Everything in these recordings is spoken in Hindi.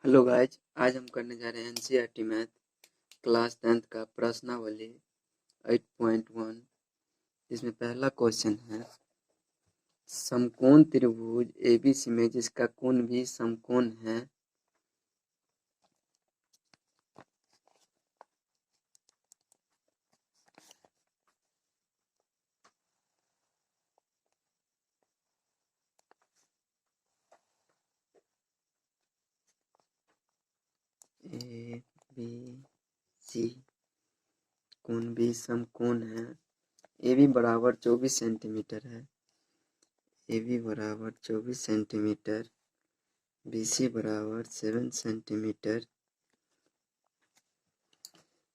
हेलो गाइज, आज हम करने जा रहे हैं एनसीईआरटी मैथ क्लास 10th का प्रश्नावली 8.1। इसमें पहला क्वेश्चन है, समकोण त्रिभुज एबीसी में जिसका कोण भी समकोण है ए बी सी, कोण भी समकोण है। ए बी बराबर 24 सेंटीमीटर है, ए बी बराबर 24 सेंटीमीटर, बी सी बराबर 7 सेंटीमीटर।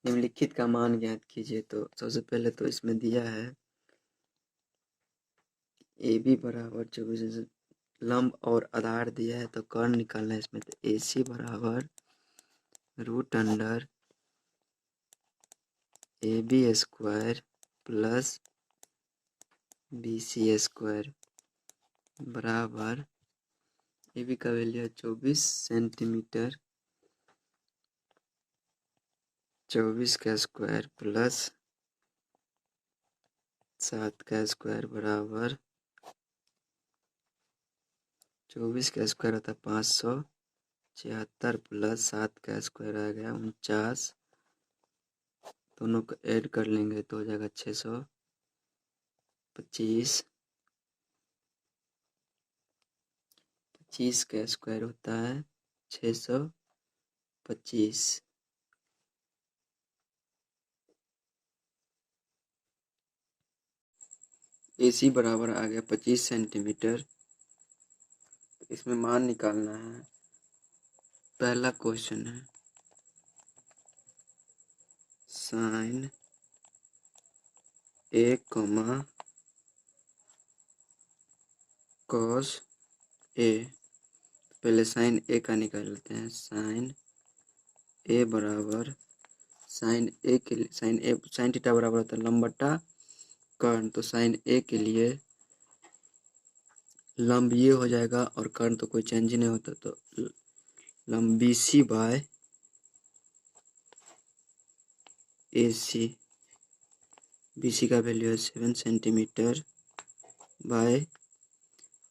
निम्नलिखित का मान ज्ञात कीजिए। तो सबसे पहले तो इसमें दिया है ए बी बराबर 24, लंब और आधार दिया है तो कर्ण निकालना है इसमें। तो ए सी बराबर root under A B square plus B C square बराबर ए बी का वैल्यू है 24 सेंटीमीटर, 24 का स्क्वायर प्लस 7 का स्क्वायर बराबर 24 का स्क्वायर होता है 576 प्लस 7 का स्क्वायर आ गया 49। दोनों को ऐड कर लेंगे तो हो जाएगा 625। 25 का स्क्वायर होता है 625। ए सी बराबर आ गया 25 सेंटीमीटर। इसमें मान निकालना है। पहला क्वेश्चन है sign A comma cos A. पहले साइन ए का निकाल लेते हैं। साइन ए बराबर साइन ए के लिए साइन थीटा बराबर होता है लंब बटा कर्ण। तो साइन ए के लिए लंब ये हो जाएगा और कर्ण तो कोई चेंज ही नहीं होता, तो लंब B C by A C. B C का वैल्यू है 7 सेंटीमीटर बाय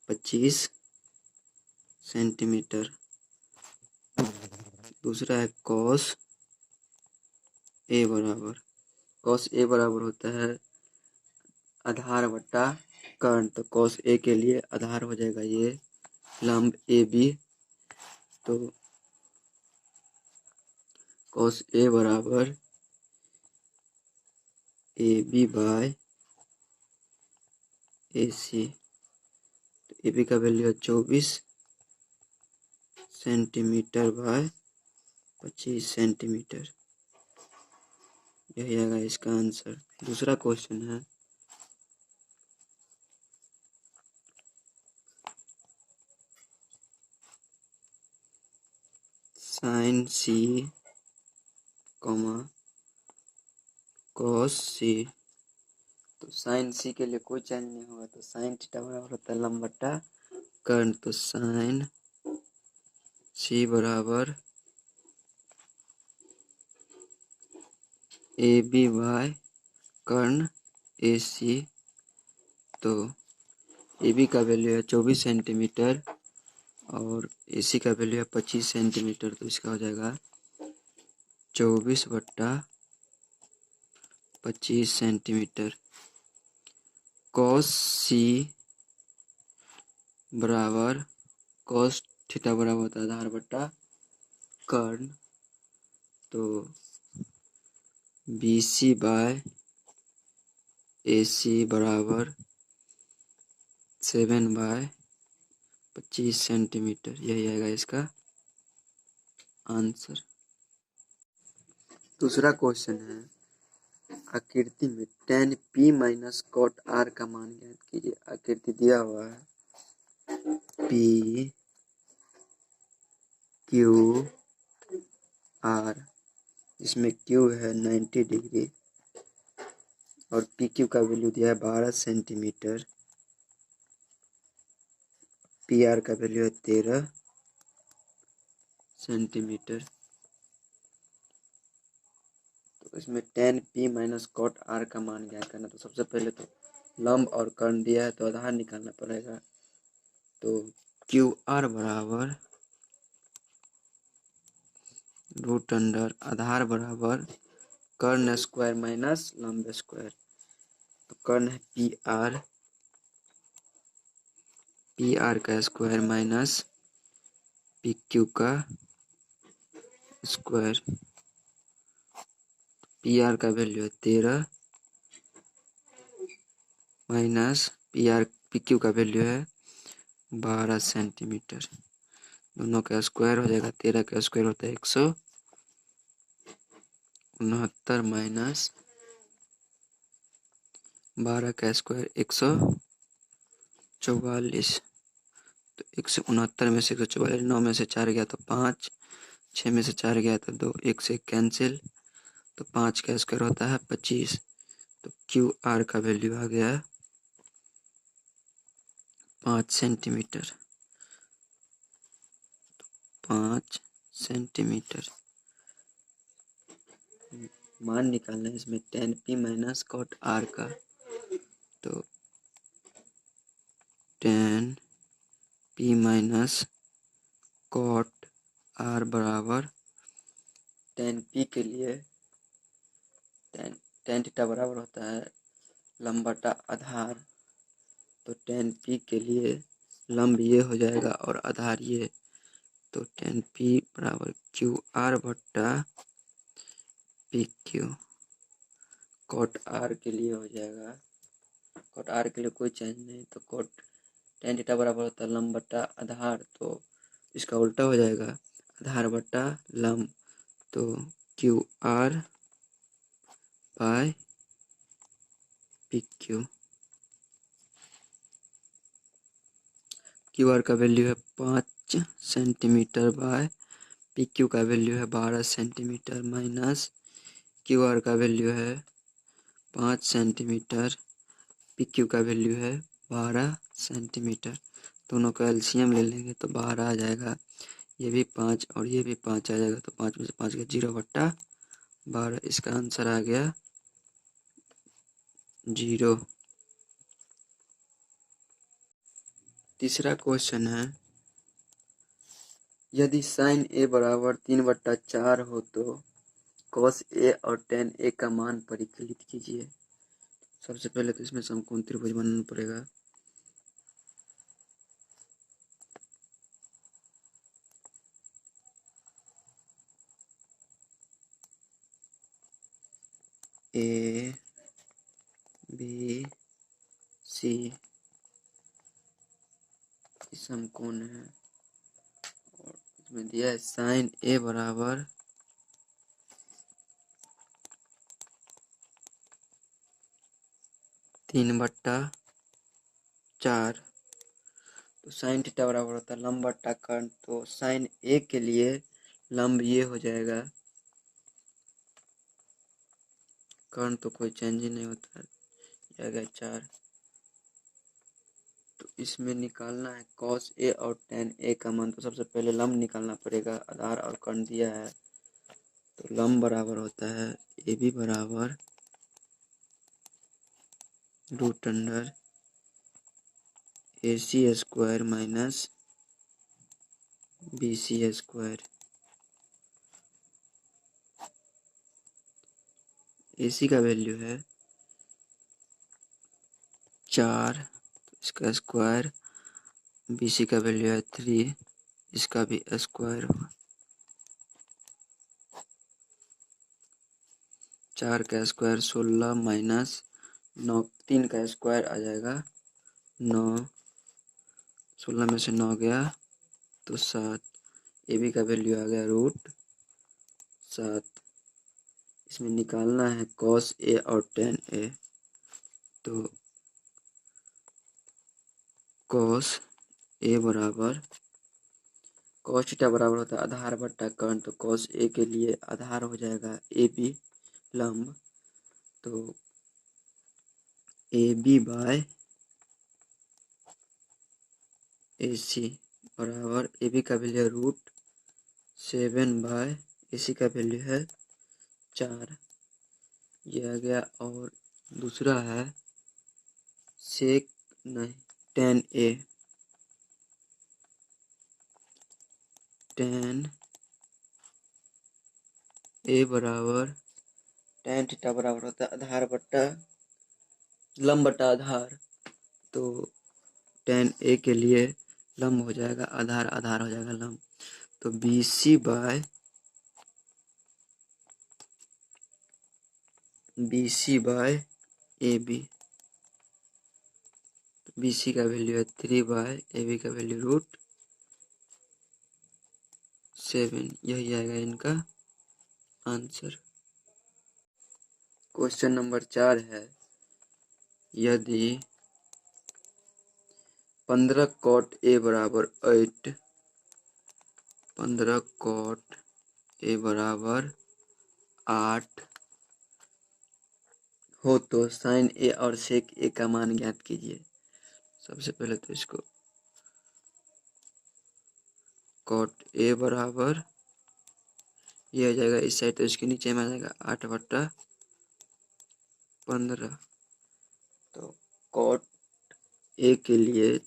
25 सेंटीमीटर। दूसरा है कॉस ए बराबर होता है आधार बटा कर्ण। तो कॉस ए के लिए आधार हो जाएगा ये लंब ए बी। तो कॉस ए बराबर A B by A C. A B का वैल्यू है 24 सेंटीमीटर बाय 25 सेंटीमीटर। यही आएगा इसका आंसर। दूसरा क्वेश्चन है साइन सी कॉमा कॉस सी। तो साइन सी के लिए कोई चेंज नहीं होगा, तो साइन थीटा बराबर होता है लंब बटा कर्ण। तो साइन सी बराबर ए बी बाय कर्ण ए सी। तो ए बी का वैल्यू है 24 सेंटीमीटर और ए सी का वैल्यू है 25 सेंटीमीटर। तो इसका हो जाएगा 24 बट्टा 25 सेंटीमीटर। कॉस सी बराबर कॉस थीटा बराबर होता है आधार बटा कर्ण। तो B C by A C बराबर 7 बाय 25 सेंटीमीटर। यही आएगा इसका आंसर। दूसरा क्वेश्चन है आकृति में tan p minus cot r का मान ज्ञात कीजिए। आकृति दिया हुआ है p q r, इसमें q है 90 डिग्री और पी क्यू का वैल्यू दिया है 12 सेंटीमीटर, पी आर का वैल्यू है 13 सेंटीमीटर। तो इसमें tan p minus cot r का मान ज्ञात करना। तो सबसे पहले तो लंब और कर्ण दिया है तो आधार निकालना पड़ेगा। तो क्यू आर बराबर रूट अंडर आधार बराबर कर्ण स्क्वायर माइनस लंब स्क्वायर। तो कर्ण है पी आर का स्क्वायर माइनस पी क्यू का स्क्वायर। पी आर का वैल्यू है 13 माइनस पी क्यू का वैल्यू है 12 सेंटीमीटर। दोनों का स्क्वायर हो जाएगा। 13 का स्क्वायर होता है 169 माइनस 12 का स्क्वायर 144। तो 169 में से 144, 9 में से 4 गया तो 5, 6 में से 4 गया तो 2, 1 से कैंसिल। तो 5 का स्क्वायर होता है 25। तो क्यू आर का वैल्यू आ गया 5 सेंटीमीटर। 5 सेंटीमीटर मान निकालना है इसमें tan p minus cot r का। तो tan p minus cot r बराबर tan p के लिए tan थीटा बराबर होता है लंब बटा आधार। तो tan p के लिए लंब ये हो जाएगा और आधार ये। तो tan p बराबर क्यू आर बट्टा पी क्यू। cot r के लिए हो जाएगा, cot r के लिए कोई चेंज नहीं। तो cot tan थीटा बराबर होता है लंब बट्टा आधार। तो इसका उल्टा हो जाएगा आधार बट्टा लंब। तो Q R by P Q. Q R का वैल्यू है 5 सेंटीमीटर बाय पी क्यू का वैल्यू है 12 सेंटीमीटर माइनस क्यू आर का वैल्यू है 5 सेंटीमीटर, पी क्यू का वैल्यू है 12 सेंटीमीटर। दोनों का एलसीएम ले लेंगे तो 12 आ जाएगा। ये भी 5 और ये भी 5 आ जाएगा। तो 5 में से 5 गया 0 बट्टा 12। इसका आंसर आ गया 0। तीसरा क्वेश्चन है यदि साइन ए बराबर 3/4 हो तो कॉस ए और टेन ए का मान परिकलित कीजिए। सबसे पहले तो इसमें समकोण त्रिभुज बनाना पड़ेगा। ए बी सी समकोण है और इसमें दिया है साइन ए बराबर 3/4। तो साइन थीटा बराबर होता है लंब बट्टा कर्ण। तो साइन ए के लिए लंब ये हो जाएगा, कर्ण तो कोई चेंज ही नहीं होता है, ये आ गया 4। तो इसमें निकालना है कॉस ए और टेन ए का मान। तो सबसे पहले लंब निकालना पड़ेगा। आधार और कर्ण दिया है तो लंब बराबर होता है ए बी बराबर root under A C square minus B C square. A C का वैल्यू है 4, तो इसका स्क्वायर। बी सी का वैल्यू है 3, इसका भी स्क्वायर होगा। 4 का स्क्वायर 16 माइनस 9, 3 का स्क्वायर आ जाएगा 9। 16 में से 9 गया तो 7। ए बी का वैल्यू आ गया रूट 7। इसमें निकालना है कॉस ए और टेन ए। तो कॉस ए बराबर कॉस थीटा बराबर होता है आधार बट्टा कर्ण। तो कॉस ए के लिए आधार हो जाएगा ए बी लंब। तो ए बी बाय ए सी बराबर ए बी का वैल्यू रूट 7 बाय AC का वैल्यू है 4, ये आ गया। और दूसरा है सेक नहीं 10A 10A बराबर tan थीटा बराबर होता है आधार बट्टा लंब बट्टा आधार। तो tan A के लिए लंब हो जाएगा आधार, आधार हो जाएगा लंब। तो BC बाय AB, BC का वैल्यू है 3/AB का वैल्यू √7, यही आएगा इनका आंसर। क्वेश्चन नंबर 4 है, यदि 15 cot A बराबर 8, 15 cot A बराबर 8 हो तो sin A और sec A का मान ज्ञात कीजिए। सबसे पहले तो इसको cot A बराबर ये हो जाएगा इस साइड, तो इसके नीचे में आ जाएगा 8/15। तो cot A के लिए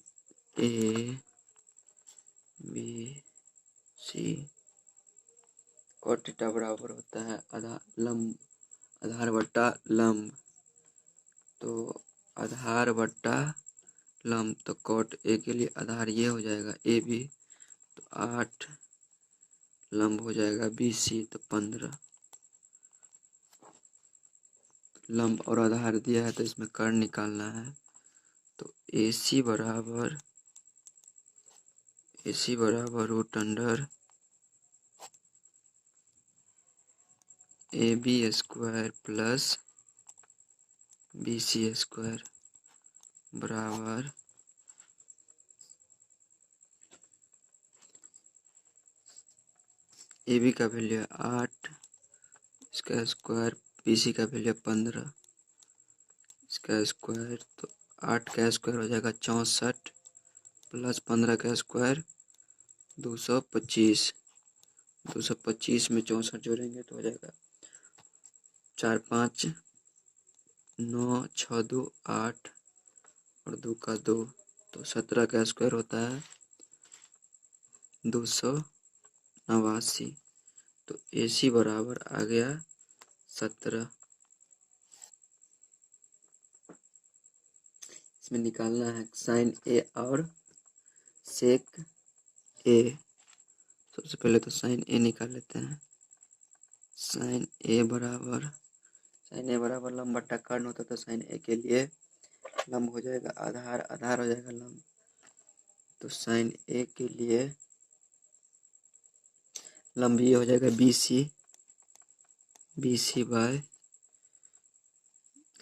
A B C cot theta बराबर होता है आधार बट्टा लंब। तो आधार बट्टा लंब, तो cot A के लिए आधार ये हो जाएगा AB, तो 8, लंब हो जाएगा BC, तो 15। लंब और आधार दिया है तो इसमें कर्ण निकालना है। तो AC बराबर √अंडर AB² प्लस BC² बराबर AB का वैल्यू है 8, इसका स्क्वायर, BC का वैल्यू 15, इसका स्क्वायर। तो 8 का स्क्वायर हो जाएगा 64 प्लस 15 का स्क्वायर 225, 225 में 64 जोड़ेंगे तो हो जाएगा 4 5 9 6 2 8 और 2 का 2, तो 17 का स्क्वायर होता है 289। तो AC बराबर आ गया 17। इसमें निकालना है sin A और sec A। सबसे पहले तो sin A निकाल लेते हैं। sin A बराबर लंब बट्टा कर्ण होता है, तो sin A के लिए लंब हो जाएगा आधार, आधार हो जाएगा लंब। तो sin A के लिए लंब ये हो जाएगा BC बाय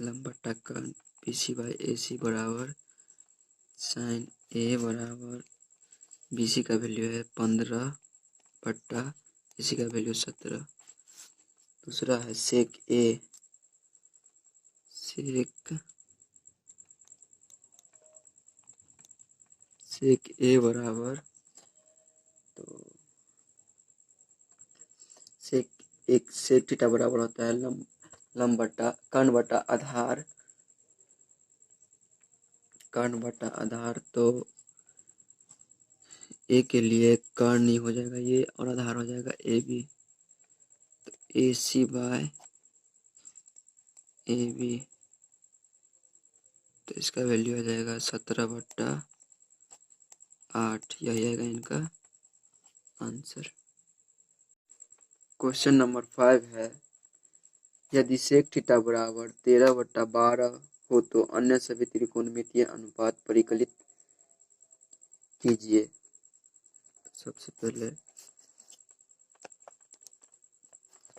लंब बट्टा कर्ण BC बाय AC बराबर sin A बराबर BC का वैल्यू है 15 बट्टा AC का वैल्यू 17। दूसरा है sec A बराबर, तो sec थीटा बराबर होता है लंब बट्टा कर्ण बट्टा आधार, कर्ण बट्टा आधार। तो A के लिए कर्ण ही हो जाएगा ये और आधार हो जाएगा AB। तो AC बाय AB, तो इसका वैल्यू आ जाएगा 17/8, यही आएगा इनका आंसर। क्वेश्चन नंबर 5 है, यदि sec थीटा बराबर 13/12 हो तो अन्य सभी त्रिकोणमितीय अनुपात परिकलित कीजिए। सबसे पहले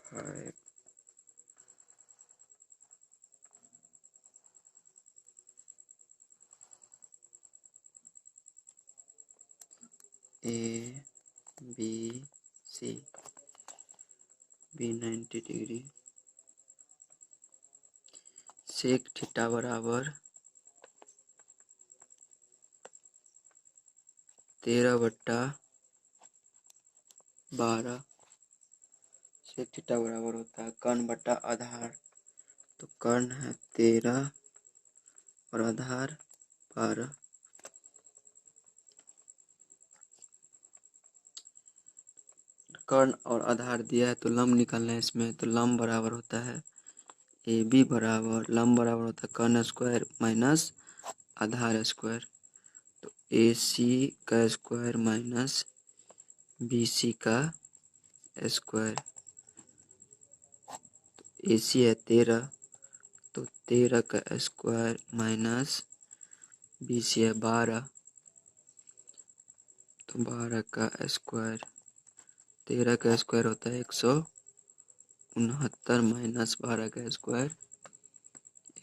5 A B C B 90 degree, sec theta बराबर 13/12 12 sec थीटा बराबर होता है कर्ण बटा आधार। तो कर्ण है 13 और आधार 12। कर्ण और आधार दिया है तो लंब निकालना है इसमें। तो लंब बराबर होता है ए बी बराबर, लंब बराबर होता है कर्ण स्क्वायर माइनस आधार स्क्वायर। तो ए सी का स्क्वायर माइनस बी सी का स्क्वायर। ए सी है 13 तो 13 का स्क्वायर माइनस बी सी है 12 तो 12 का स्क्वायर। 13 का स्क्वायर होता है 169 माइनस 12 का स्क्वायर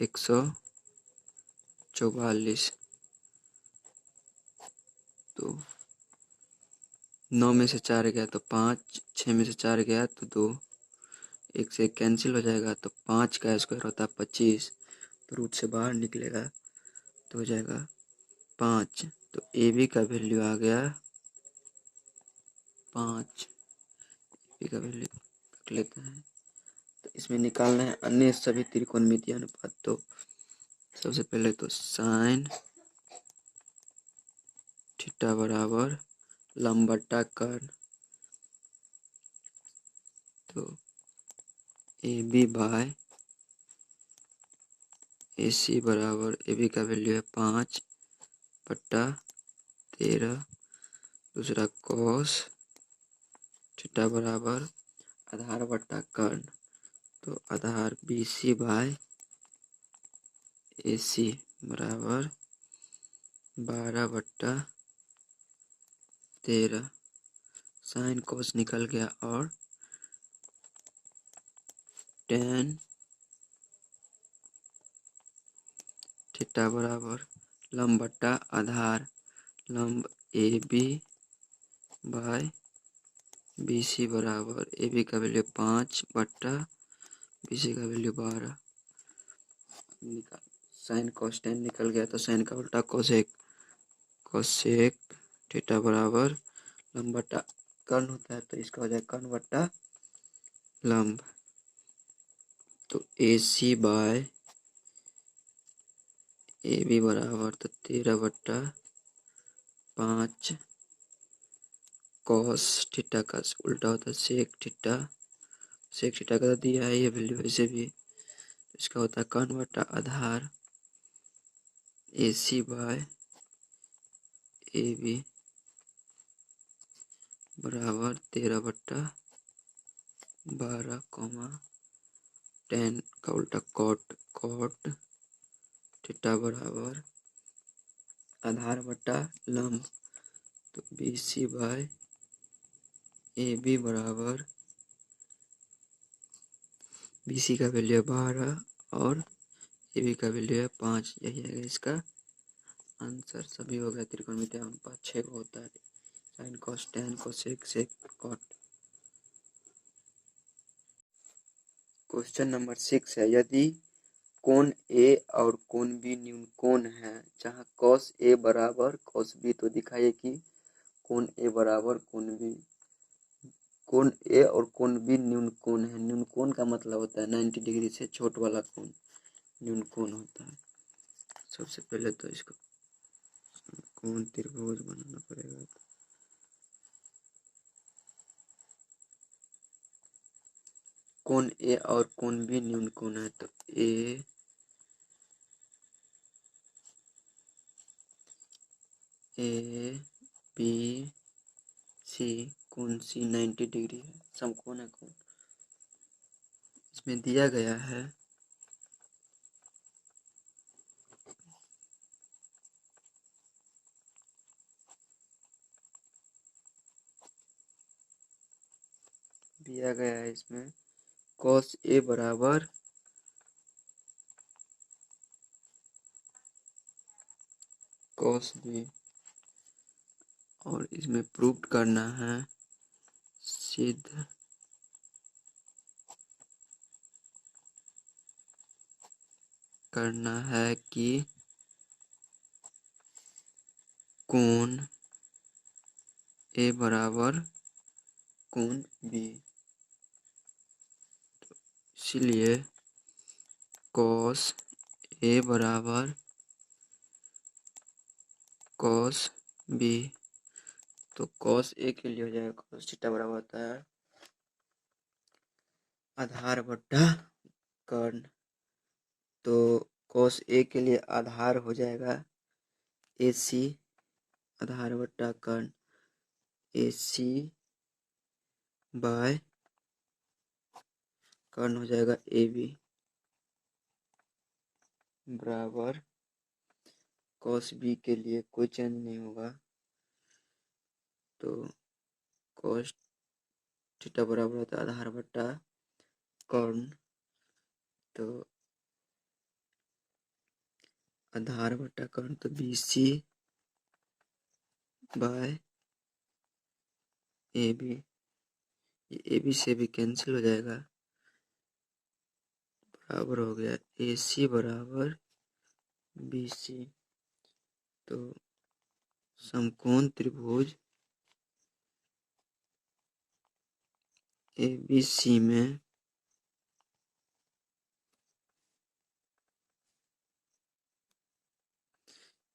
144। तो 9 में से 4 गया तो 5, 6 में से 4 गया तो 2, 1 से कैंसिल हो जाएगा। तो 5 का स्क्वायर होता है 25 तो रूट से बाहर निकलेगा तो हो जाएगा 5। तो ए बी का वैल्यू आ गया 5। ए का वैल्यू रख लेते हैं। तो इसमें निकालना है अन्य सभी त्रिकोणमितीय अनुपात। तो सबसे पहले तो साइन थीटा बराबर लंब बटा कर्ण। तो ए बी बाय ए सी बराबर ए बी का वैल्यू है 5 बट्टा 13। दूसरा कॉस थीटा बराबर आधार बट्टा कर्ण। तो आधार B C by A C बराबर 12 बट्टा 13। साइन कॉस निकल गया और टेन थीटा बराबर लंब बट्टा आधार लंब A B by B C बराबर ए बी का वैल्यू 5 बट्टा बी सी का वैल्यू 12। निकाल साइन कॉस टेन निकल गया तो साइन का उल्टा कोसेक। कोसेक थीटा बराबर लंब बट्टा कर्ण होता है तो इसका हो जाएगा कर्ण बट्टा लंब। तो A C by A B बराबर तो 13 बट्टा 5 कॉस थीटा का उल्टा होता है सेक थीटा। सेक थीटा का तो दिया है ये वैल्यू वैसे भी। इसका होता है कर्ण बट्टा आधार ए सी बाय ए बी बराबर 13 बट्टा 12 कॉमा टेन का उल्टा कॉट। कॉट थीटा बराबर आधार बट्टा लंब। तो B C by A B बराबर बी सी का वैल्यू है 12 और ए बी का वैल्यू है 5। यही है इसका आंसर। सभी हो गया त्रिकोणमितीय अनुपात 6 होता है sine cos tan cosec sec cot. Question number 6 है यदि कोण ए और कोण बी न्यून कोण है जहाँ कॉस ए बराबर कॉस बी। तो दिखाइए कि कोण ए बराबर कोण बी। कोण ए और कोण बी न्यून कोण है। न्यून कोण का मतलब होता है 90 डिग्री से छोट वाला कोण न्यून कोण होता है। सबसे पहले तो इसको कोण त्रिभुज बनाना पड़ेगा। कोण ए और कोण बी न्यून कोण है तो ए बी सी कोण सी 90 डिग्री है समकोण है कोण। इसमें दिया गया है इसमें कॉस ए बराबर कॉस बी और इसमें प्रूव करना है सिद्ध करना है कि कोण ए बराबर कोण बी, तो इसीलिए कॉस ए बराबर कॉस बी, तो कॉस ए के लिए हो जाएगा कॉस थीटा बराबर होता है आधार बट्टा कर्ण, तो कॉस ए के लिए आधार हो जाएगा ए सी, आधार बट्टा कर्ण ए सी बाय कर्ण हो जाएगा ए बी बराबर कॉस बी के लिए कोई चेंज नहीं होगा, तो कॉस थीटा बराबर होता है आधार बट्टा कर्ण, तो आधार बट्टा कर्ण तो B C by A B, ये ए बी से भी कैंसिल हो जाएगा, बराबर हो गया ए सी बराबर बी सी, तो समकोण त्रिभुज ए बी सी में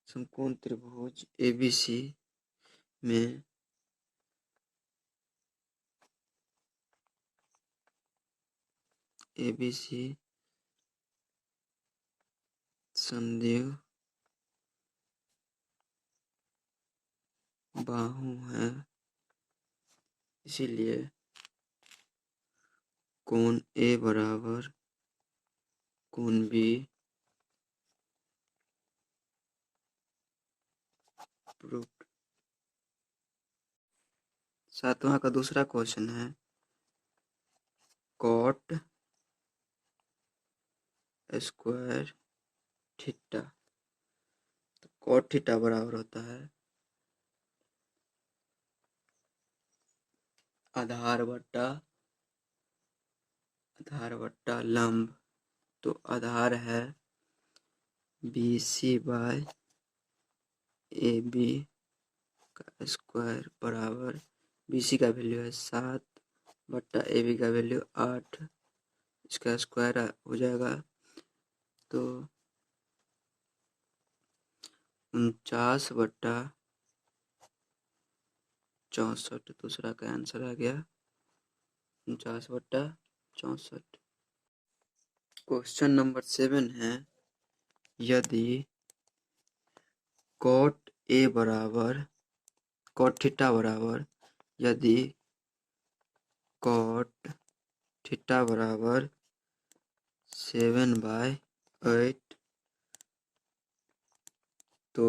समकोण त्रिभुज ए बी सी में ए बी सी समद्विबाहु बाहु है, इसीलिए कोण ए बराबर कोण बी प्रूव्ड। सातवां का दूसरा क्वेश्चन है कॉट स्क्वायर थीटा, तो कॉट थीटा बराबर होता है आधार बट्टा लंब, तो आधार है B C by A B का स्क्वायर बराबर बी सी का वैल्यू है 7 बट्टा ए बी का वैल्यू 8, इसका स्क्वायर हो जाएगा तो 49 बट्टा 64, दूसरा का आंसर आ गया 49 बट्टा 64। क्वेश्चन नंबर 7 है यदि कॉट ए बराबर कॉट थीटा बराबर यदि कॉट थीटा बराबर 7/8, तो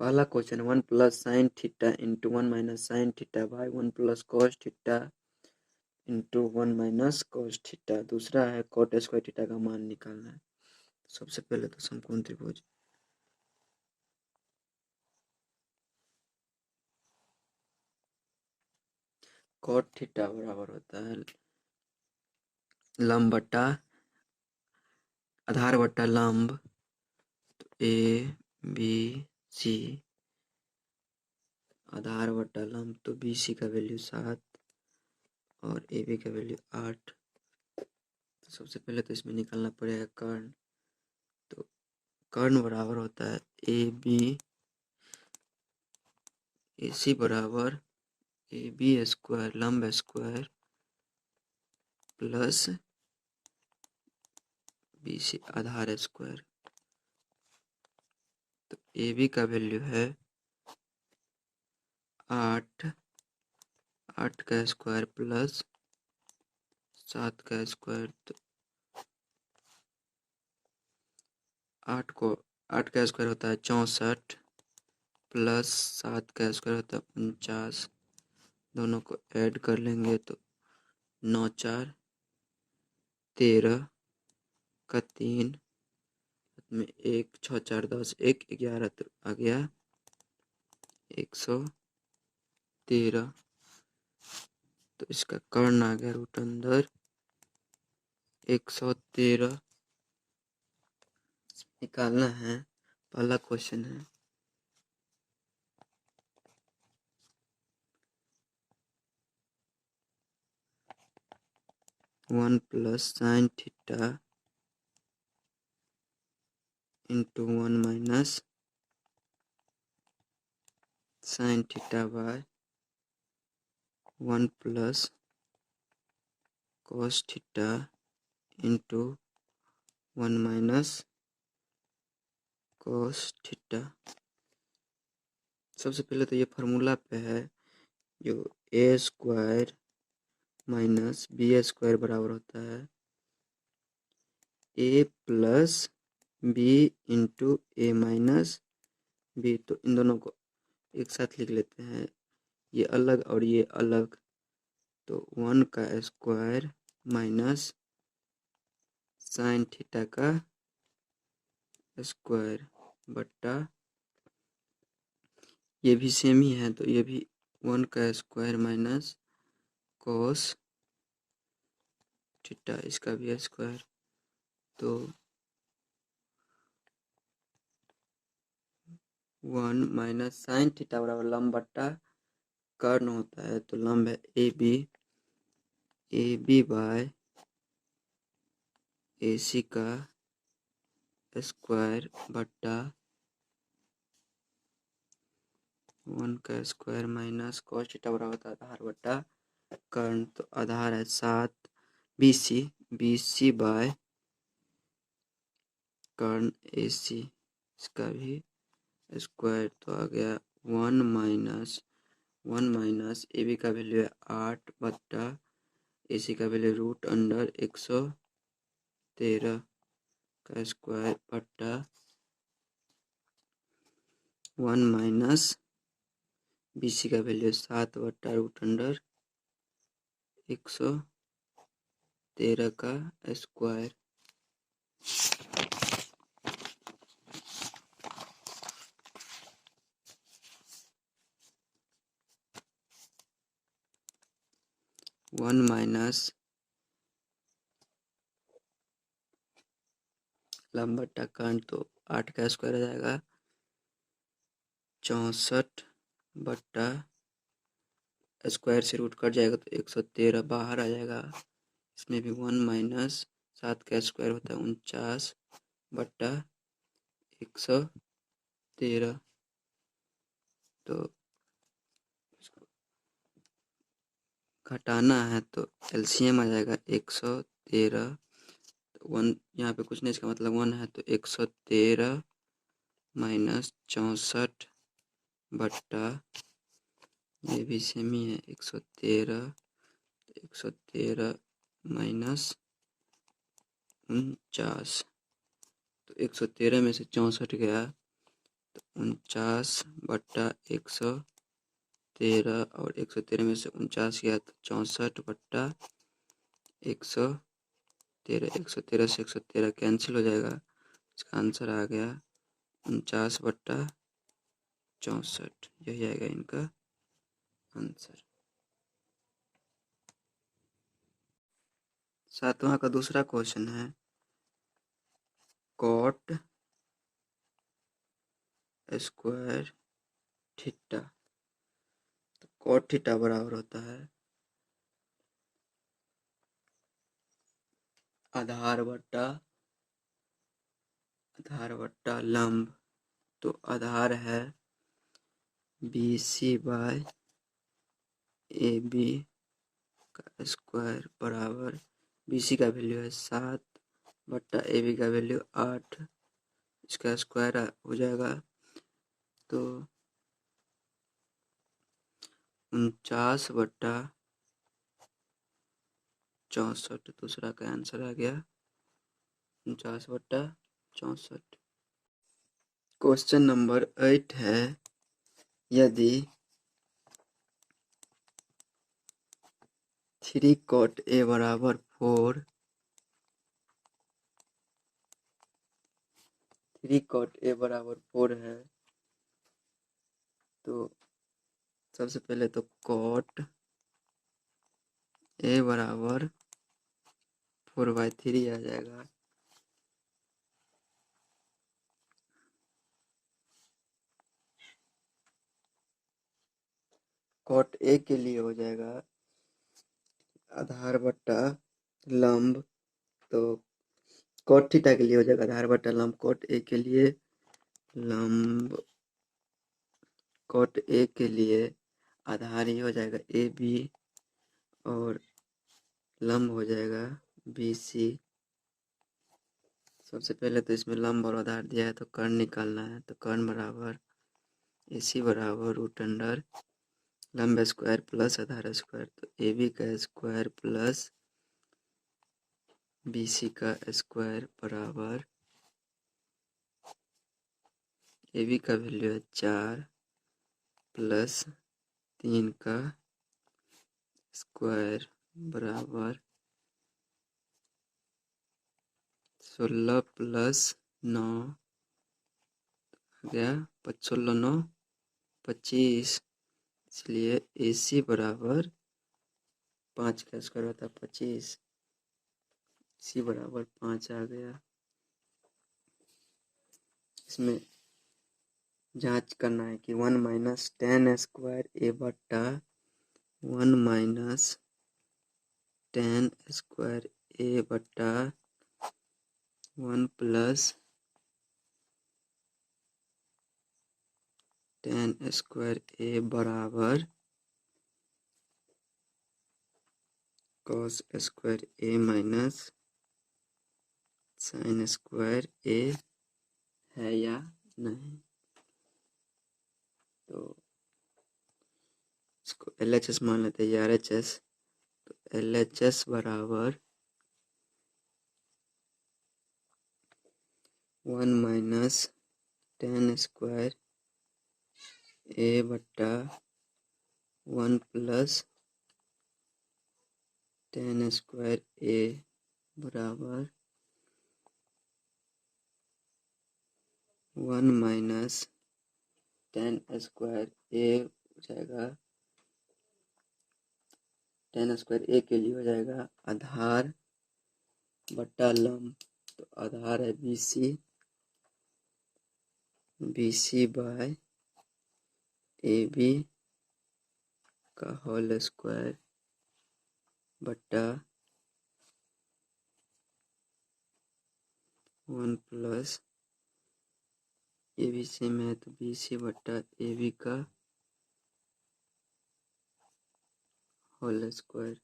पहला question 1 plus sine theta into 1 minus sine theta by 1 plus cos theta into 1 minus cos theta, दूसरा है कॉट स्क्वायर थीटा का मान निकालना है। सबसे पहले तो समकोण त्रिभुज कॉट थीटा बराबर होता है लंब बट्टा आधार बट्टा लंब, तो ए बी सी आधार बट्टा लंब, तो बी सी का वैल्यू 7 और ए बी का वैल्यू 8, तो सबसे पहले तो इसमें निकालना पड़ेगा कर्ण, तो कर्ण बराबर होता है ए बी ए सी बराबर ए बी स्क्वायर लंब स्क्वायर प्लस बी सी आधार स्क्वायर, तो ए बी का वैल्यू है 8 का स्क्वायर प्लस 7 का स्क्वायर, तो 8 का स्क्वायर होता है 64 प्लस 7 का स्क्वायर होता है 49, दोनों को ऐड कर लेंगे तो 9 4 13 का 3 में 1 6 4 10 1 11, तो आ गया 113, तो इसका कर्ण आ गया रूट अंदर 113 निकालना है। पहला क्वेश्चन है 1 plus sine theta into 1 minus sine theta by 1 plus cos theta into 1 minus cos theta. सबसे पहले तो ये फार्मूला पे है, जो ए स्क्वायर माइनस बी स्क्वायर बराबर होता है ए प्लस बी इंटू ए माइनस बी। तो इन दोनों को एक साथ लिख लेते हैं, ये अलग और ये अलग। तो 1 का स्क्वायर माइनस साइन थीटा का स्क्वायर बट्टा, ये भी सेम ही है, तो ये भी 1 का स्क्वायर माइनस कॉस थीटा, इसका भी स्क्वायर। तो 1 माइनस साइन थीटा बराबर लंब बट्टा कर्ण होता है, तो लंब है A B by A C का स्क्वायर बट्टा 1 का स्क्वायर माइनस कॉस थीटा बराबर होता है आधार बट्टा कर्ण। तो आधार है 7 बी सी बाय कर्ण ए सी, इसका भी स्क्वायर। तो आ गया 1 माइनस ए बी का वैल्यू है 8 बट्टा ए सी का वैल्यू रूट अंडर 113 का स्क्वायर बट्टा 1 माइनस बी सी का वैल्यू 7 बट्टा रूट अंडर 113 का स्क्वायर। वन माइनस लंब बट्टा कर्ण, तो 8 का स्क्वायर आ जाएगा 64 बट्टा स्क्वायर से रूट कट जाएगा तो 113 बाहर आ जाएगा। इसमें भी 1 माइनस 7 का स्क्वायर होता है 49 बट्टा 113। तो घटाना है तो एलसीएम आ जाएगा 113। तो 1 यहाँ पे कुछ नहीं, इसका मतलब 1 है, तो 113 माइनस 64 बट्टा, ये भी सेम ही है 113 माइनस 49। तो 113 में से 64 गया तो 49 बट्टा 113, और 113 में से 49 गया तो 64 बट्टा 113। 113 से 113 कैंसिल हो जाएगा, इसका आंसर आ गया 49 बट्टा 64। यही आएगा इनका आंसर। 7वां का दूसरा क्वेश्चन है, कॉट स्क्वायर थीटा। तो कॉट थीटा बराबर होता है आधार बट्टा लंब। तो आधार है B C by A B का स्क्वायर बराबर, बी सी का वैल्यू है 7 बट्टा ए बी का वैल्यू 8, इसका स्क्वायर हो जाएगा। तो 49 बट्टा 64, दूसरा का आंसर आ गया 49 बट्टा 64। क्वेश्चन नंबर 8 है, यदि 3 cot A बराबर 4, 3 cot A बराबर 4 है, तो सबसे पहले तो cot A बराबर 4/3 आ जाएगा। cot A के लिए हो जाएगा आधार बट्टा लंब तो कॉट थीटा के लिए हो जाएगा आधार बटा लंब कॉट ए के लिए, लंब कॉट ए के लिए आधार ये हो जाएगा ए बी और लंब हो जाएगा बी सी। सबसे पहले तो इसमें लंब और आधार दिया है तो कर्ण निकालना है, तो कर्ण बराबर ए सी बराबर रूट अंडर लंब स्क्वायर प्लस आधार स्क्वायर, तो ए बी का स्क्वायर प्लस बी सी का स्क्वायर बराबर ए बी का वैल्यू है 4 प्लस 3 का स्क्वायर बराबर 16 प्लस 9 आ गया 16 9 25, इसलिए ए सी बराबर 5 का स्क्वायर होता है 25, सी बराबर 5 आ गया। इसमें जांच करना है कि 1 माइनस 10 स्क्वायर ए बट्टा 1 माइनस 10 स्क्वायर ए बट्टा 1 प्लस 10 स्क्वायर ए बराबर कॉस स्क्वायर ए माइनस साइन स्क्वायर ए है या नहीं। तो इसको LHS मान लेते हैं, RHS, तो LHS बराबर 1 माइनस 10 स्क्वायर ए बट्टा 1 प्लस 10 स्क्वायर ए बराबर 1 माइनस 10 स्क्वायर ए हो जाएगा, 10 स्क्वायर ए के लिए हो जाएगा आधार बट्टा लंब, तो आधार है B C by A B का होल स्क्वायर बट्टा 1 प्लस ए बी सी में है तो बी सी बट्टा ए बी का होल स्क्वायर,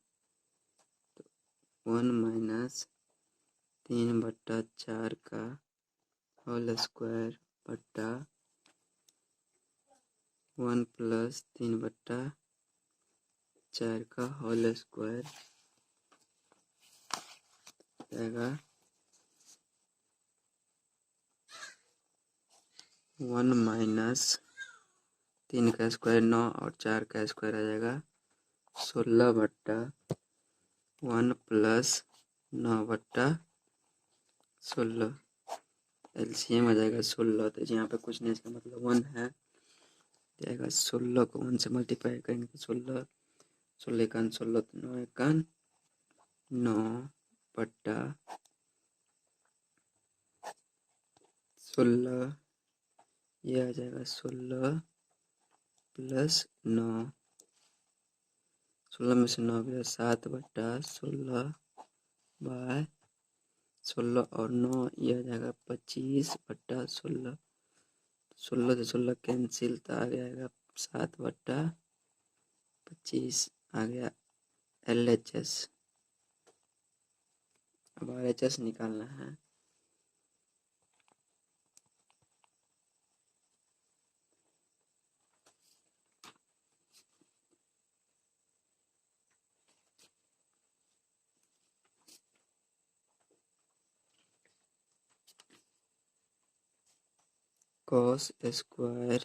तो 1 माइनस 3 बट्टा 4 का होल स्क्वायर बट्टा 1 प्लस 3 बट्टा 4 का होल स्क्वायर जाएगा 1 माइनस 3 का स्क्वायर 9 और 4 का स्क्वायर आ जाएगा 16 बट्टा 1 प्लस 9 बट्टा 16, LCM आ जाएगा 16, तो यहाँ पे कुछ नहीं, इसका मतलब 1 है, जाएगा 16 को 1 से मल्टीप्लाई करेंगे तो 16 16 एकान 16 तो 9 एकान 9 बट्टा 16, ये आ जाएगा 16 प्लस 9, 16 में से 9 गया 7 बट्टा 16 बाय 16 और 9 ये आ जाएगा 25 बट्टा 16, 16 से 16 कैंसिल तो आ जाएगा 7 बट्टा 25 आ गया LHS। अब RHS निकालना है, कॉस स्क्वायर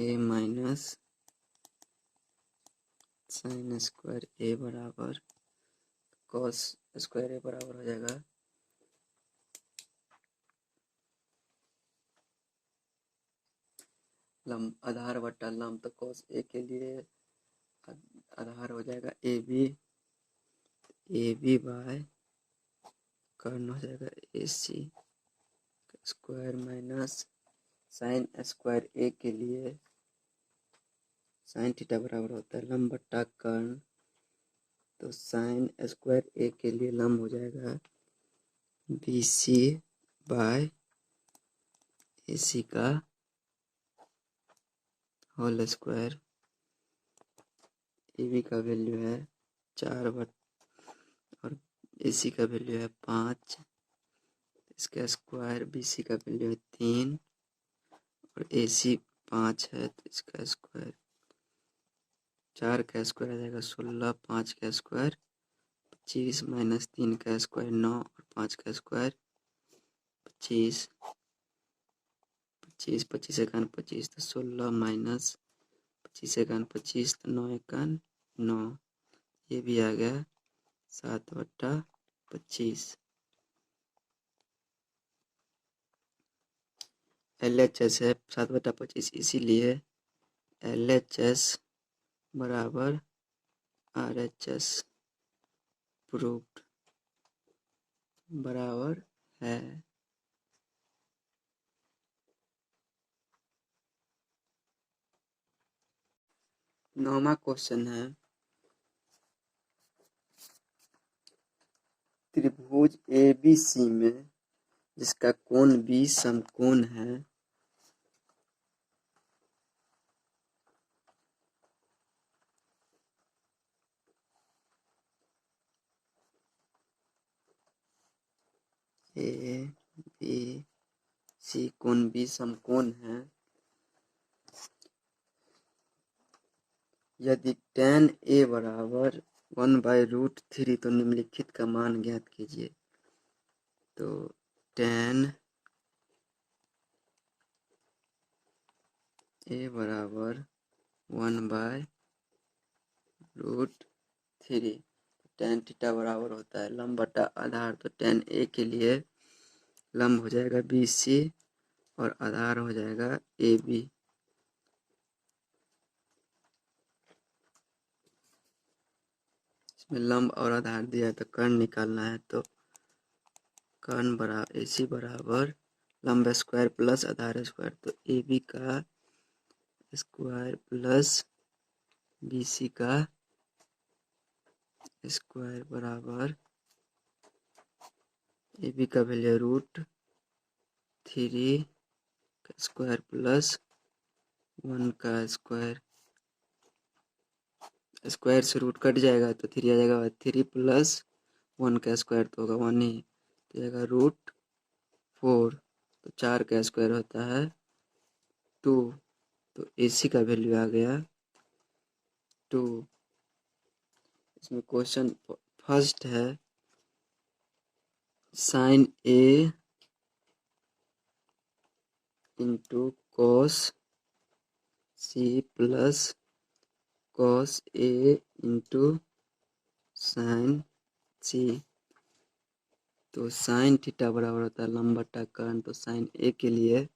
ए माइनस साइन स्क्वायर ए बराबर कॉस स्क्वायर ए बराबर हो जाएगा लंब आधार बट्टा लंब, तो कॉस ए के लिए आधार हो जाएगा ए बी बाय कर्ण हो जाएगा ए C square minus sine square ए के लिए साइन थीटा बराबर होता है लंब बट्टा कर्ण, तो साइन स्क्वायर ए के लिए लंब हो जाएगा BC बाय AC का होल स्क्वायर। AB का वैल्यू है 4 और AC का वैल्यू है 5, इसका स्क्वायर। BC का वैल्यू है 3 और AC 5 है तो इसका स्क्वायर। 4 का स्क्वायर आ जाएगा 16, 5 का स्क्वायर 25 माइनस 3 का स्क्वायर 9 और 5 का स्क्वायर 25। 25 25 एकान 25 तो 16 माइनस 25 एकान 25 तो 9 एकान 9, ये भी आ गया 7/25। LHS है 7/25, इसीलिए LHS बराबर RHS प्रूव्ड बराबर है। 9वां क्वेश्चन है त्रिभुज ABC में जिसका कोण B समकोण है ABC कोण B समकोण है। यदि tan A बराबर 1/√3 तो निम्नलिखित का मान ज्ञात कीजिए। तो tan A बराबर 1/√3, tan थीटा बराबर होता है लंब बटा आधार। तो tan A के लिए लंब हो जाएगा BC और आधार हो जाएगा AB। इसमें लंब और आधार दिया है तो कर्ण निकालना है। तो कर्ण बराबर AC बराबर लंब स्क्वायर प्लस आधार स्क्वायर, तो AB का स्क्वायर प्लस BC का स्क्वायर बराबर AB का वैल्यू √3 का स्क्वायर प्लस 1 का स्क्वायर। स्क्वायर से रूट कट जाएगा तो 3 आ जाएगा, 3 प्लस 1 का स्क्वायर तो होगा 1 ही, तो जाएगा √4। तो 4 का स्क्वायर होता है 2, तो AC का वैल्यू आ गया 2। इसमें क्वेश्चन फर्स्ट है sine A into cos C plus cos A into sine C। तो साइन थीटा बराबर होता है लंब बटा कर्ण। तो साइन A के लिए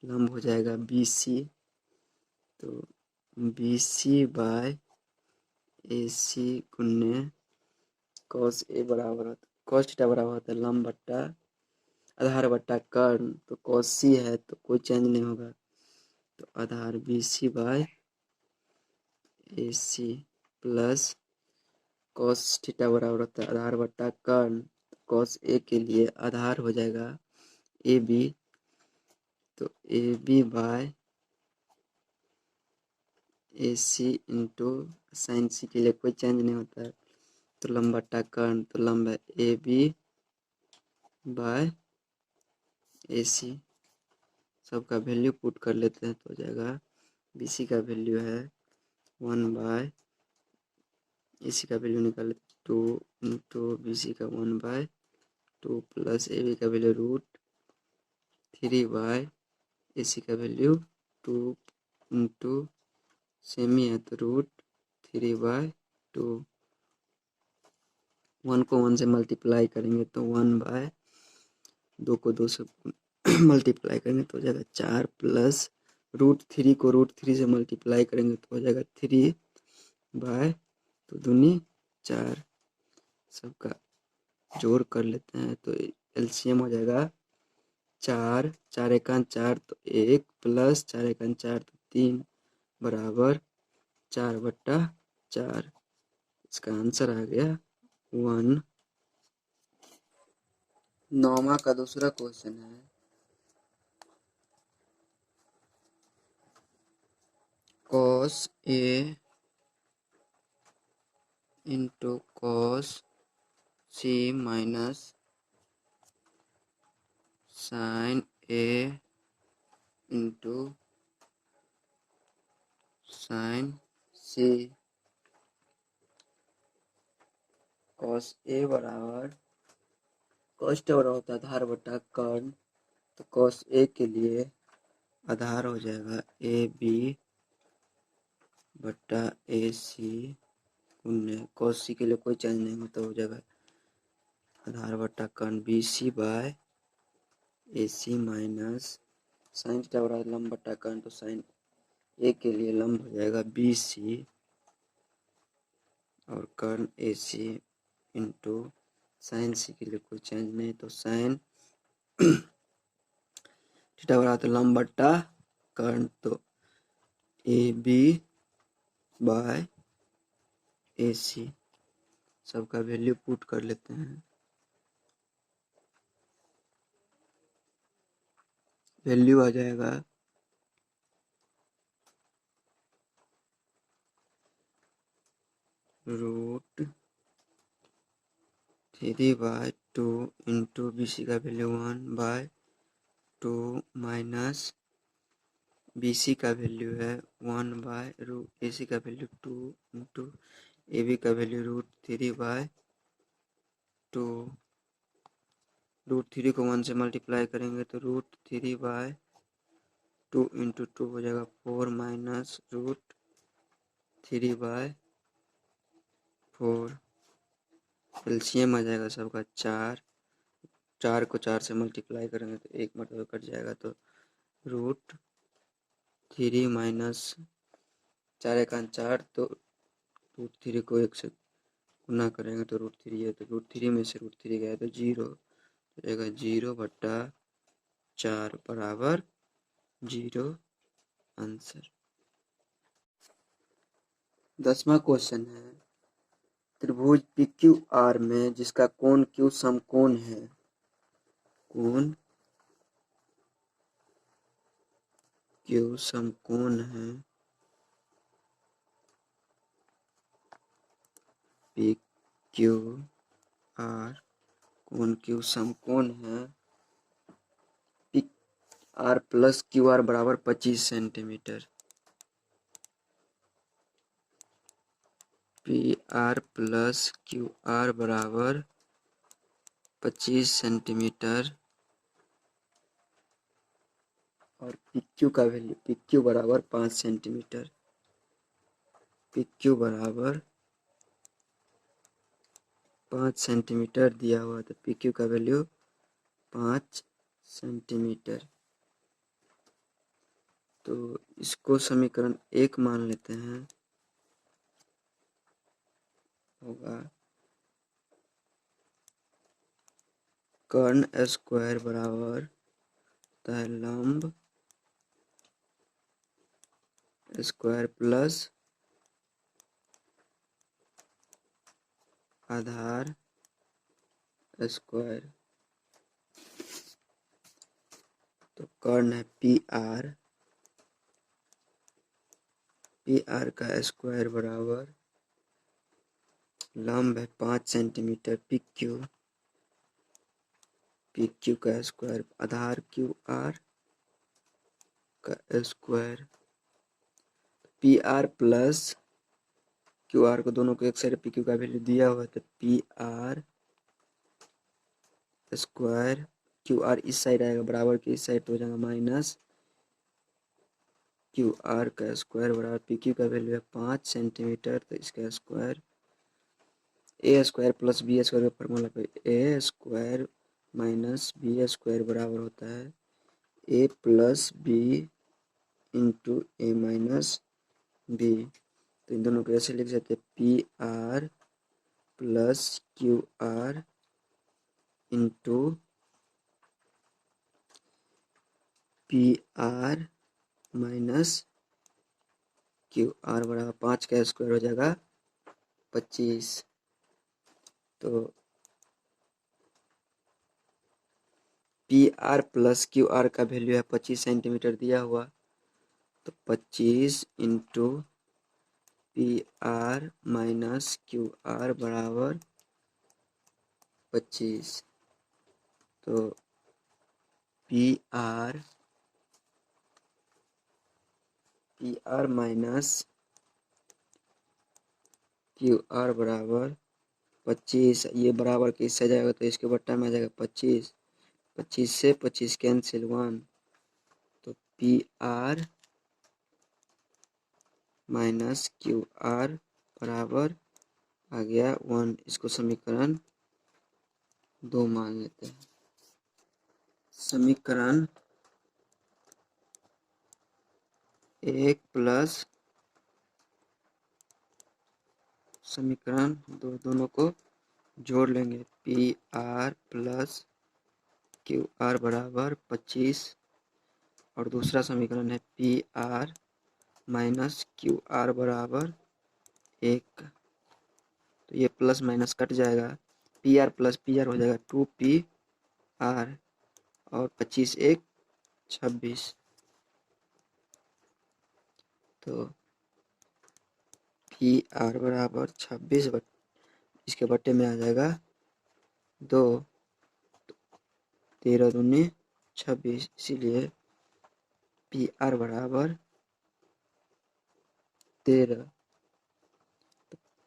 लंब हो जाएगा BC, तो BC बाय AC गुने कॉस A बराबर होता है, कॉस थीटा बराबर होता है लंब बट्टा आधार बट्टा कर्ण। तो कॉस C है तो कोई चेंज नहीं होगा, तो आधार BC by AC plus cos theta बराबर होता है आधार बट्टा कर्ण। कॉस A के लिए आधार हो जाएगा AB, तो AB by AC into sine C के लिए कोई चेंज नहीं होता है, तो लंब बट्टा कर्ण। तो लंब है AB बाय AC। सबका वैल्यू पुट कर लेते हैं तो हो जाएगा BC का वैल्यू है 1/AC का वैल्यू निकाल लेते 2 इंटू BC का 1/2 प्लस AB का वैल्यू √3/AC का वैल्यू 2 इंटू सेमी है तो √3/2। 1 को 1 से मल्टीप्लाई करेंगे तो 1/2 को 2 से मल्टीप्लाई करेंगे तो हो जाएगा 4 प्लस √3 को √3 से मल्टीप्लाई करेंगे तो हो जाएगा 3/, तो दूनी 4। सबका जोड़ कर लेते हैं तो LCM हो जाएगा 4, 4 एकान 4 तो 1 प्लस 4 एकान 4 तो 3 बराबर 4/4। इसका आंसर आ गया 1। 9वां का दूसरा क्वेश्चन है cos A into cos C minus sin A into sin C। cos A बराबर cos बराबर होता है आधार बटा कर्ण, तो cos A के लिए आधार हो जाएगा AB बटा AC उन्हें cos C के लिए कोई चेंज नहीं होता, हो जाएगा आधार बटा कर्ण BC by AC minus sine theta बराबर लंब बटा कर्ण, तो साइन A के लिए लंब हो जाएगा BC और कर्ण AC इंटू साइन C के लिए कोई चेंज नहीं, तो साइन थीटा बराबर तो लंब बटा कर्ण, तो AB बाय AC सबका वैल्यू पुट कर लेते हैं। वैल्यू आ जाएगा √3/2 इंटू BC का वैल्यू 1/2 माइनस BC का वैल्यू है 1/रूट AC का वैल्यू 2 इंटू AB का वैल्यू √3/2। √3 को 1 से मल्टीप्लाई करेंगे तो √3/2 इंटू 2 हो जाएगा 4 माइनस √3/4। एलसीएम आ जाएगा सबका 4। 4 को 4 से मल्टीप्लाई करेंगे तो एक मतलब कट जाएगा, तो √3 माइनस 4 एकान 4, तो √3 को 1 से गुना करेंगे तो √3 है, तो √3 में से √3 गया तो 0 हो जाएगा, 0/4 बराबर 0 आंसर। 10वां क्वेश्चन है त्रिभुज PQR में जिसका कोण Q समकोण है, कोण Q समकोण है PQR, कोण Q समकोण है PR प्लस QR बराबर 25 सेंटीमीटर। PR प्लस QR बराबर 25 सेंटीमीटर और PQ का वैल्यू PQ बराबर 5 सेंटीमीटर। PQ बराबर 5 सेंटीमीटर दिया हुआ, तो PQ का वैल्यू 5 सेंटीमीटर। तो इसको समीकरण 1 मान लेते हैं, होगा कर्ण स्क्वायर बराबर होता है लंब स्क्वायर प्लस आधार स्क्वायर। तो कर्ण है PR, PR का स्क्वायर बराबर लंब है 5 सेंटीमीटर PQ, PQ का स्क्वायर आधार QR का स्क्वायर। PR प्लस QR को दोनों को एक साइड PQ का वैल्यू दिया हुआ है, तो PR स्क्वायर QR इस साइड आएगा बराबर के इस साइड तो हो जाएगा माइनस QR का स्क्वायर बराबर PQ का वैल्यू है 5 सेंटीमीटर, तो इसका square A square plus B square का फॉर्मूला पे A square minus B square बराबर होता है A plus B into A minus B। तो इन दोनों को ऐसे लिख सकते हैं PR plus QR into PR minus QR बराबर 5 का स्क्वायर हो जाएगा 25। तो P R plus Q R का वैल्यू है 25 सेंटीमीटर दिया हुआ, तो 25 into P R minus Q R बराबर 25। तो P R minus Q R बराबर 25। ये बराबर के इससे जाएगा तो इसके बट्टा में आ जाएगा 25। 25 से 25 कैंसिल 1, तो P R minus Q R बराबर आ गया 1। इसको समीकरण 2 मान लेते हैं। समीकरण 1 प्लस समीकरण 2 दोनों को जोड़ लेंगे। P R plus Q R बराबर 25 और दूसरा समीकरण है P R minus Q R बराबर 1। तो ये प्लस माइनस कट जाएगा, P R plus P R हो जाएगा 2 पी आर और 25 1 26। तो पी आर बराबर 26 इसके बट्टे में आ जाएगा 2, 13 दूनी 26, इसीलिए पी आर बराबर 13।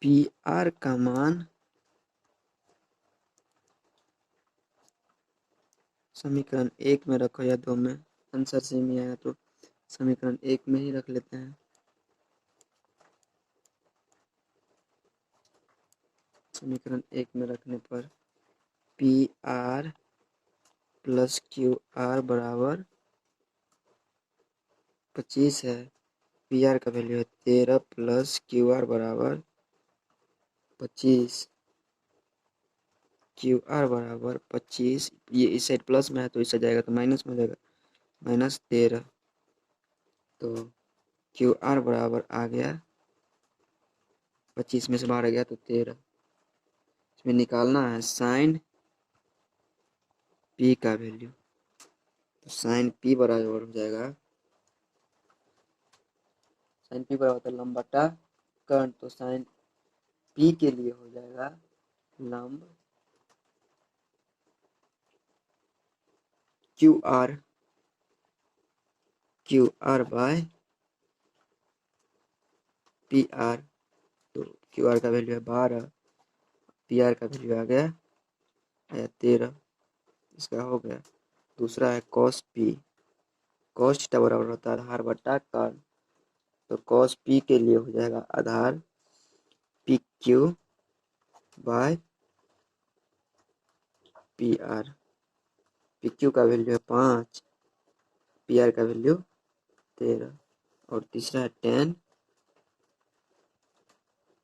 पी आर का मान समीकरण 1 में रखो या 2 में, आंसर सेम ही आया तो समीकरण 1 में ही रख लेते हैं। समीकरण 1 में रखने पर P R plus Q R बराबर 25 है। पी आर का वैल्यू है 13 प्लस क्यू आर बराबर 25। क्यू आर बराबर 25, ये इस साइड प्लस में है तो इससे जाएगा तो माइनस में जाएगा, माइनस 13। तो क्यू आर बराबर आ गया 25 में से बाहर आ गया तो 13। इसमें निकालना है साइन पी का वैल्यू, तो साइन पी बराबर हो जाएगा, साइन पी बराबर होता है लंब बटा कर्ण, तो साइन पी के लिए हो जाएगा लंब Q R bye P are. तो क्यू आर का वैल्यू है 12, पी आर का वैल्यू आ गया 13, इसका हो गया। दूसरा है कॉस पी, कॉस थीटा बराबर होता है आधार बटा कर्ण, तो कॉस पी के लिए हो जाएगा आधार P Q by P R. P Q का वैल्यू है 5, पी आर का वैल्यू 13। और तीसरा है टेन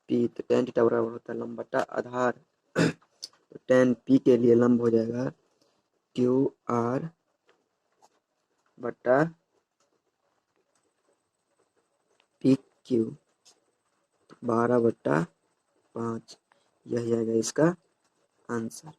पी, तो टेन थीटा बराबर होता है लंब बटा आधार, तो टेन पी के लिए लंब हो जाएगा क्यू आर बटा पी क्यू, 12/5। यही आएगा इसका आंसर।